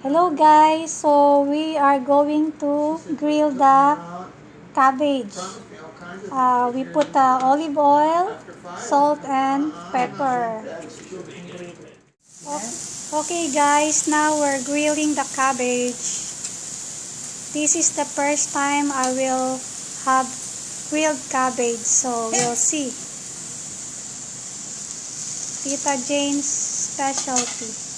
Hello guys, so we are going to grill the cabbage. We put olive oil, salt and pepper. Okay guys, now we're grilling the cabbage. This is the first time I will have grilled cabbage, so we'll see. Tita Jane's specialty.